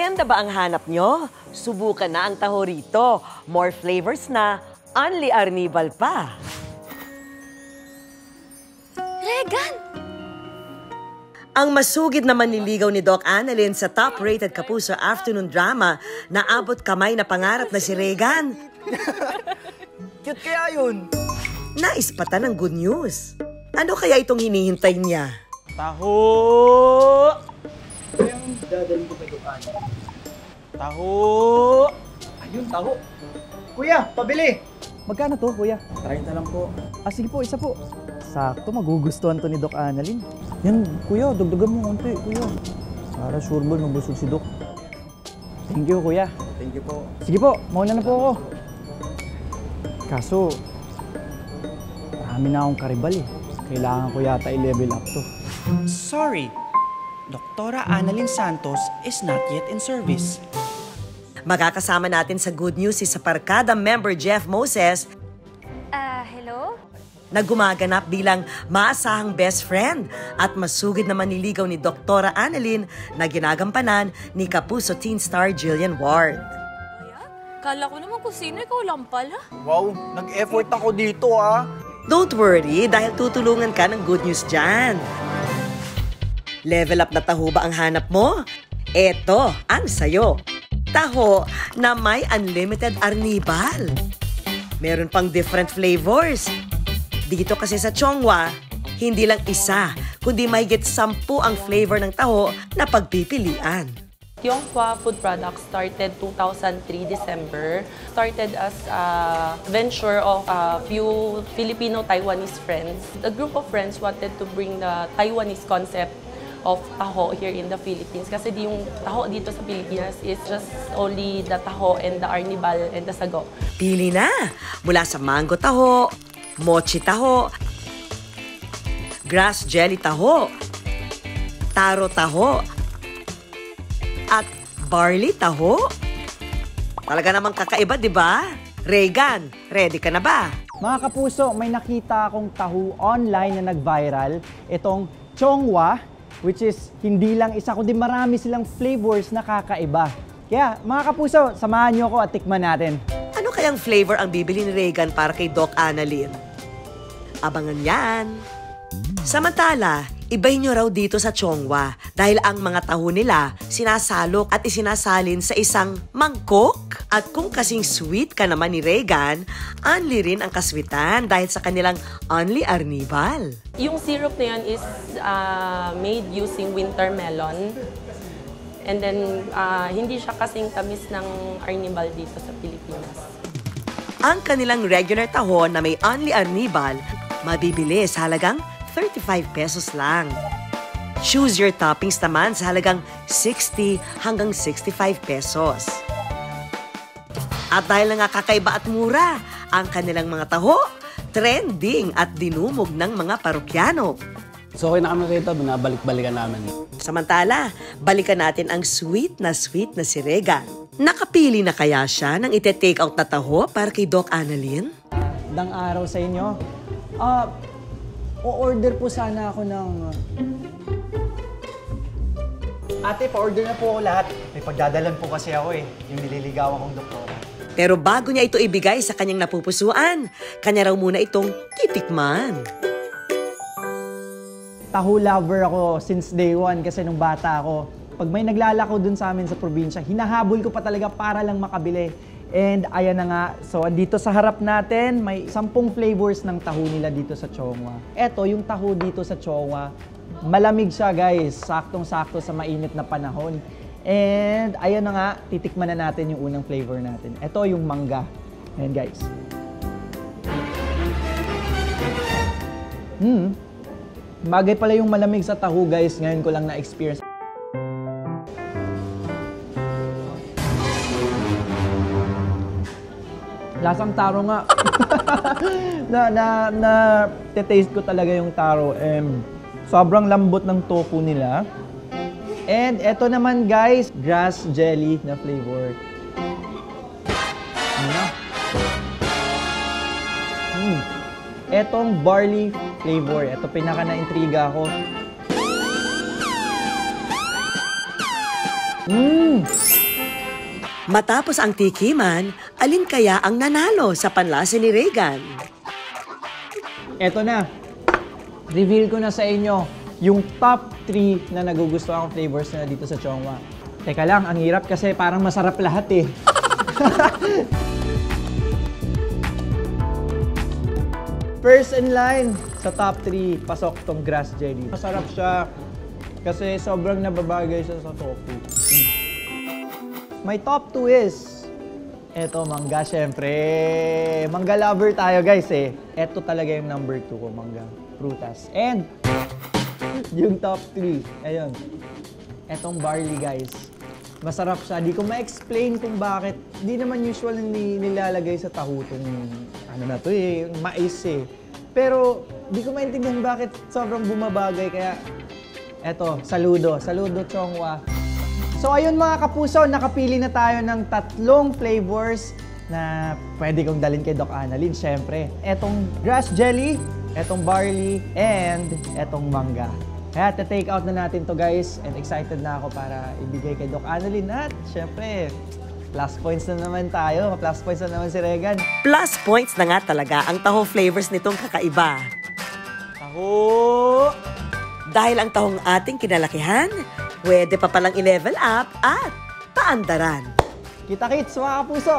Merienda ba ang hanap nyo? Subukan na ang taho rito. More flavors na, only Arnibal pa. Regan! Ang masugid na manliligaw ni Doc Annalyn sa top-rated Kapuso afternoon drama na abot kamay na pangarap na si Regan. Cute kaya yun. Naispatan ng good news. Ano kaya itong hinihintay niya? Taho! Yung dadalhin ko kay Dukan. Taho! Ayun, taho. Kuya, pabili! Magkano to, kuya? 30 lang po. Sige po, isa po. Sakto, magugustuhan to ni Doc Annalyn. Yan, kuya, dagdagan mo konti, kuya. Para sure ball, mabusog si Doc. Thank you, kuya. Thank you po. Sige po, mauna na po ako. Kaso, marami na akong karibal eh. Kailangan ko yata i-level up to. Sorry, Doktora Annalyn Santos is not yet in service. Makakasama natin sa good news si Saparkada member Jeff Moses Hello? na gumaganap bilang maasahang best friend at masugid na manliligaw ni Doktora Annalyn na ginagampanan ni Kapuso teen star Jillian Ward. Kala ko naman kung sino, ikaw lang pala. Wow, nag-effort ako dito Don't worry dahil tutulungan ka ng good news dyan. Level up na taho ba ang hanap mo? Eto ang sayo. Taho na may unlimited Arnibal. Meron pang different flavors. Dito kasi sa Chongwa, hindi lang isa, kundi mahigit 10 ang flavor ng taho na pagpipilian. Yonghua Food Products started 2003 December. Started as a venture of a few Filipino-Taiwanese friends. A group of friends wanted to bring the Taiwanese concept of taho here in the Philippines. Kasi yung taho dito sa Pilipinas is just only the taho and the arnibal and the sago. Pili na! Mula sa mango taho, mochi taho, grass jelly taho, taro taho, at barley taho. Talaga namang kakaiba, di ba? Regan, ready ka na ba? Mga kapuso, may nakita akong taho online na nag-viral. Itong Chongwa, which is hindi lang isa, kundi marami silang flavors na kakaiba. Kaya, mga kapuso, samahan niyo ako at tikman natin. Ano kayang flavor ang bibili ni Regan para kay Doc Annalyn? Abangan yan. Samantala, ibahin nyo raw dito sa Chongwa dahil ang mga taho nila sinasalok at isinasalin sa isang mangkok. At kung kasing sweet ka naman ni Regan, only rin ang kaswitan dahil sa kanilang only Arnibal. Yung syrup na yan is made using winter melon. And then, hindi siya kasing tamis ng arnibal dito sa Pilipinas. Ang kanilang regular taho na may only Arnibal, mabibili sa halagang 35 pesos lang. Choose your toppings naman sa halagang 60 hanggang 65 pesos. At dahil na nga kakaiba at mura, ang kanilang mga taho, trending at dinumog ng mga parokyano. So okay na kami rito, binabalik-balikan namin. Samantala, balikan natin ang sweet na si Regan. Nakapili na kaya siya ng ite-take out na taho para kay Doc Annalyn? Dang araw sa inyo. O-order po sana ako ng... Ate, pa-order na po ako lahat. May pagdadalan po kasi ako yung nililigawan kong doktora. Pero bago niya ito ibigay sa kanyang napupusuan, kanya raw muna itong titikman. Taho lover ako since day one kasi nung bata ako. Pag may naglalako dun sa amin sa probinsya, hinahabol ko pa talaga para lang makabili. And ayan na nga, so dito sa harap natin, may 10 flavors ng taho nila dito sa Chongwa. Eto, yung taho dito sa Chongwa, malamig siya guys, saktong-sakto sa mainit na panahon. And ayan na nga, titikman na natin yung unang flavor natin. Ito yung mangga. Ayan guys. Bagay pala yung malamig sa taho guys, ngayon ko lang na-experience. Lasang taro nga. Taste ko talaga yung taro. Sobrang lambot ng tofu nila. And eto naman guys, grass jelly na flavor. Etong barley flavor. Eto pinaka na-intriga ako. Matapos ang tikiman, alin kaya ang nanalo sa panlasa ni Regan? Eto na. Reveal ko na sa inyo yung top 3 na nagugustuhan kong flavors na dito sa Chongwa. Teka lang, ang hirap kasi parang masarap lahat eh. First in line sa top 3, pasok tong grass jelly. Masarap siya kasi sobrang nababagay siya sa tofu. My top 2 is, eto mangga syempre. Mangga lover tayo guys eh. Eto talaga yung number 2 ko, mangga. Prutas. And yung top 3, ayun. Etong barley guys. Masarap siya. Di ko ma-explain kung bakit. Di naman usual nilalagay sa taho tong ano na to eh, yung mais eh. Pero di ko maintindihan bakit sobrang bumabagay. Kaya eto, saludo. Saludo Chongwa. So ayun mga kapuso, nakapili na tayo ng 3 flavors na pwede kong dalhin kay Doc Annalyn. Siyempre, etong grass jelly, etong barley, and etong mangga. Kaya take out na natin to guys, and excited na ako para ibigay kay Doc Annalyn. At siyempre, plus points na naman tayo. Plus points na naman si Regan. Plus points na nga talaga ang taho flavors nitong kakaiba. Taho! Dahil ang tahong ating kinalakihan, pwede pa palang i-level up at paandaran. Kita-kits mga kapuso!